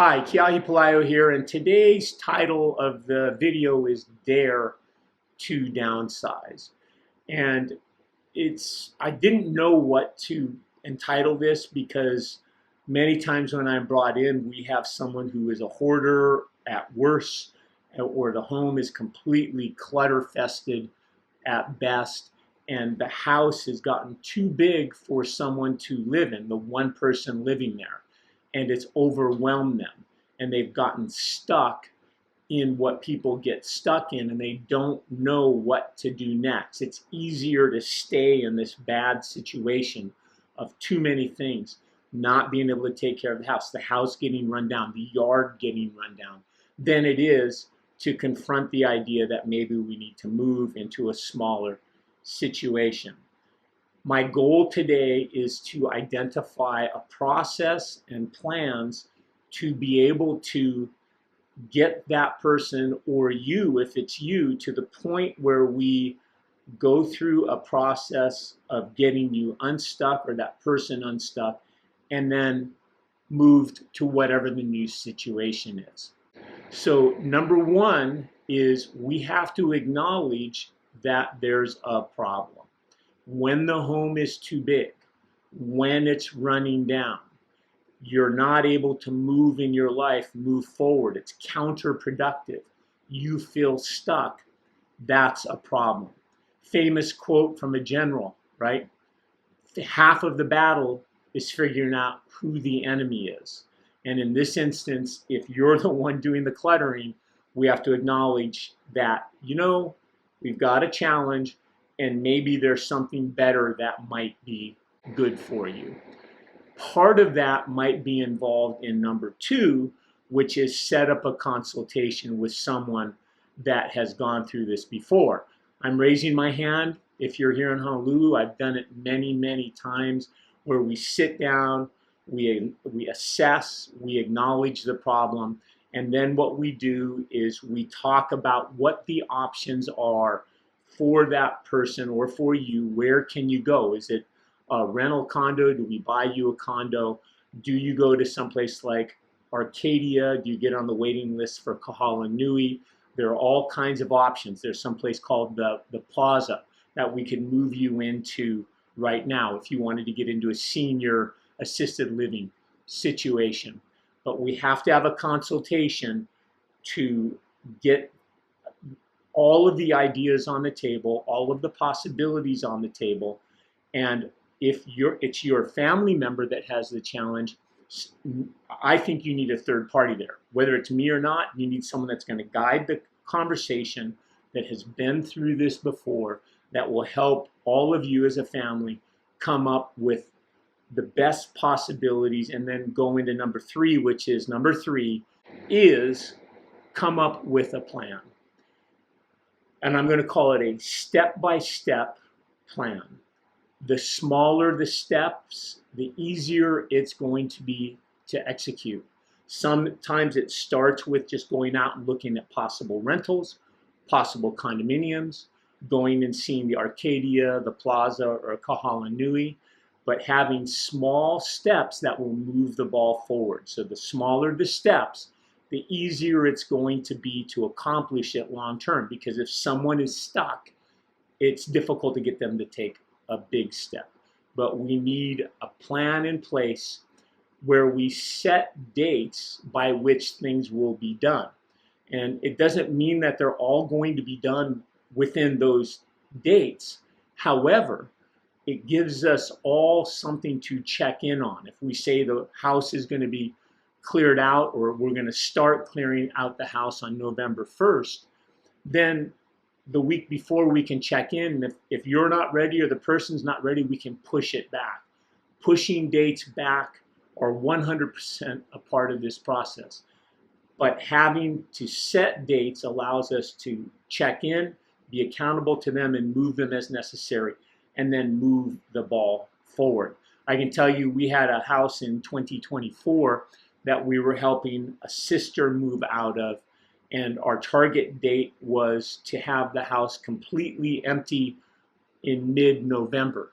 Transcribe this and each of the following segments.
Hi, Kiahi Palaio here, and today's title of the video is Dare to Downsize. And I didn't know what to entitle this because many times when I'm brought in, we have someone who is a hoarder at worst, or the home is completely clutter fested at best, and the house has gotten too big for someone to live in, the one person living there, and it's overwhelmed them. And they've gotten stuck in what people get stuck in, and they don't know what to do next. It's easier to stay in this bad situation of too many things, not being able to take care of the house getting run down, the yard getting run down, than it is to confront the idea that maybe we need to move into a smaller situation. My goal today is to identify a process and plans to be able to get that person, or you, if it's you, to the point where we go through a process of getting you unstuck or that person unstuck, and then moved to whatever the new situation is. So number one is we have to acknowledge that there's a problem. When the home is too big, when it's running down, you're not able to move in your life, move forward. It's counterproductive. You feel stuck. That's a problem. Famous quote from a general, right? Half of the battle is figuring out who the enemy is. And in this instance, if you're the one doing the cluttering, we have to acknowledge that, we've got a challenge, and maybe there's something better that might be good for you. Part of that might be involved in number two, which is set up a consultation with someone that has gone through this before. I'm raising my hand. If you're here in Honolulu, I've done it many, many times, where we sit down, we assess, we acknowledge the problem, and then what we do is we talk about what the options are for that person or for you. Where can you go? Is it a rental condo? Do we buy you a condo? Do you go to someplace like Arcadia? Do you get on the waiting list for Kahala Nui? There are all kinds of options. There's someplace called the Plaza that we can move you into right now if you wanted to get into a senior assisted living situation. But we have to have a consultation to get all of the ideas on the table, all of the possibilities on the table. And if it's your family member that has the challenge, I think you need a third party there. Whether it's me or not, you need someone that's going to guide the conversation, that has been through this before, that will help all of you as a family come up with the best possibilities, and then go into number three, which is come up with a plan. And I'm going to call it a step-by-step plan. The smaller the steps, the easier it's going to be to execute. Sometimes it starts with just going out and looking at possible rentals, possible condominiums, going and seeing the Arcadia, the Plaza, or Kahala Nui, but having small steps that will move the ball forward. So the smaller the steps, the easier it's going to be to accomplish it long term, because if someone is stuck, it's difficult to get them to take a big step. But we need a plan in place where we set dates by which things will be done. And it doesn't mean that they're all going to be done within those dates. However, it gives us all something to check in on. If we say the house is going to be cleared out, or we're going to start clearing out the house on November 1st, then the week before we can check in. If you're not ready or the person's not ready, we can push it back. Pushing dates back are 100% a part of this process. But having to set dates allows us to check in, be accountable to them, and move them as necessary, and then move the ball forward. I can tell you, we had a house in 2024 that we were helping a sister move out of, and our target date was to have the house completely empty in mid-November.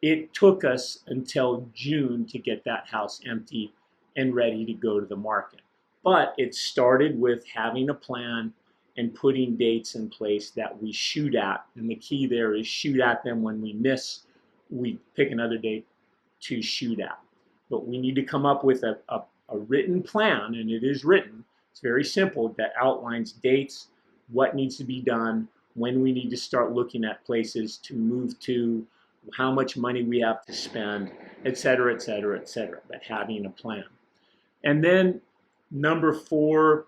It took us until June to get that house empty and ready to go to the market. But it started with having a plan and putting dates in place that we shoot at. And the key there is shoot at them. When we miss, we pick another date to shoot at. But we need to come up with a written plan, and it is written. It's very simple, that outlines dates, what needs to be done, when we need to start looking at places to move to, how much money we have to spend, et cetera, et cetera, et cetera, but having a plan. And then number 4,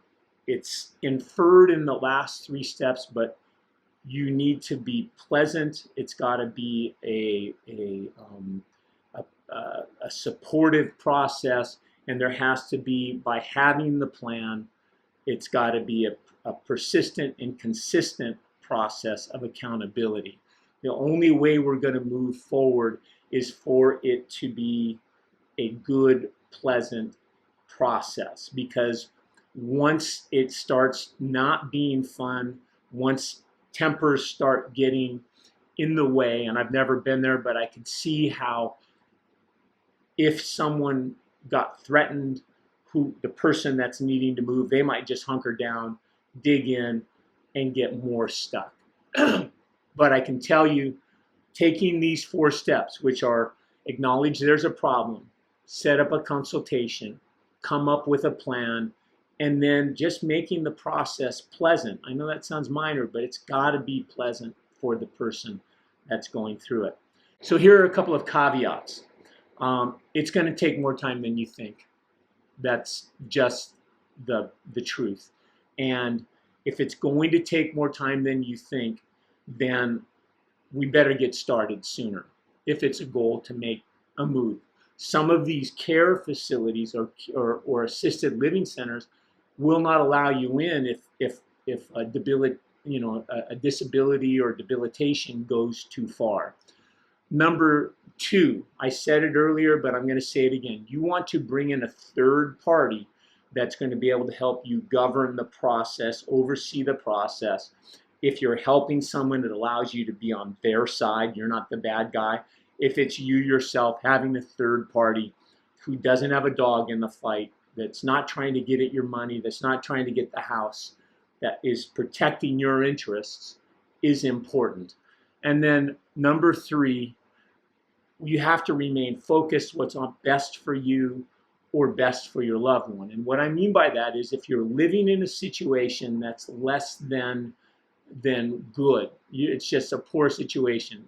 it's inferred in the last 3 steps, but you need to be pleasant. It's got to be a supportive process, and there has to be, by having the plan, it's got to be a persistent and consistent process of accountability. The only way we're going to move forward is for it to be a good, pleasant process, because once it starts not being fun, once tempers start getting in the way, and I've never been there, but I can see how if someone got threatened, the person that's needing to move, they might just hunker down, dig in, and get more stuck. But I can tell you, taking these 4 steps, which are acknowledge there's a problem, set up a consultation, come up with a plan, and then just making the process pleasant. I know that sounds minor, but it's got to be pleasant for the person that's going through it. So here are a couple of caveats. It's going to take more time than you think. That's just the truth. And if it's going to take more time than you think, then we better get started sooner if it's a goal to make a move. Some of these care facilities or assisted living centers will not allow you in if a disability or debilitation goes too far. Number 2, I said it earlier, but I'm going to say it again. You want to bring in a third party that's going to be able to help you govern the process, oversee the process. If you're helping someone, it allows you to be on their side. You're not the bad guy. If it's you yourself, having a third party who doesn't have a dog in the fight, that's not trying to get at your money, that's not trying to get the house, that is protecting your interests, is important. And then number 3, you have to remain focused what's on best for you or best for your loved one. And what I mean by that is, if you're living in a situation that's less than good, it's just a poor situation,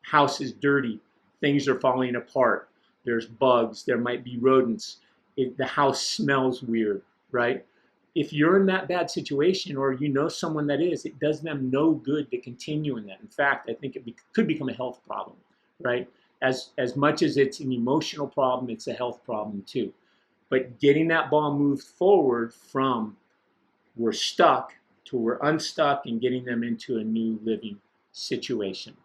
house is dirty, things are falling apart, there's bugs, there might be rodents, the house smells weird, right? If you're in that bad situation, or you know someone that is, it does them no good to continue in that. In fact, I think it could become a health problem, right? As much as it's an emotional problem, it's a health problem too. But getting that ball moved forward from we're stuck to we're unstuck, and getting them into a new living situation.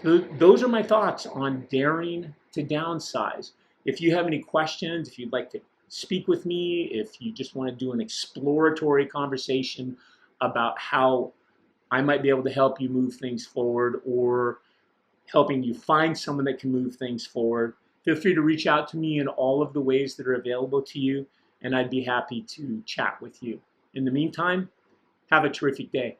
So those are my thoughts on daring to downsize. If you have any questions, if you'd like to speak with me, if you just want to do an exploratory conversation about how I might be able to help you move things forward, or helping you find someone that can move things forward, feel free to reach out to me in all of the ways that are available to you, and I'd be happy to chat with you. In the meantime, have a terrific day.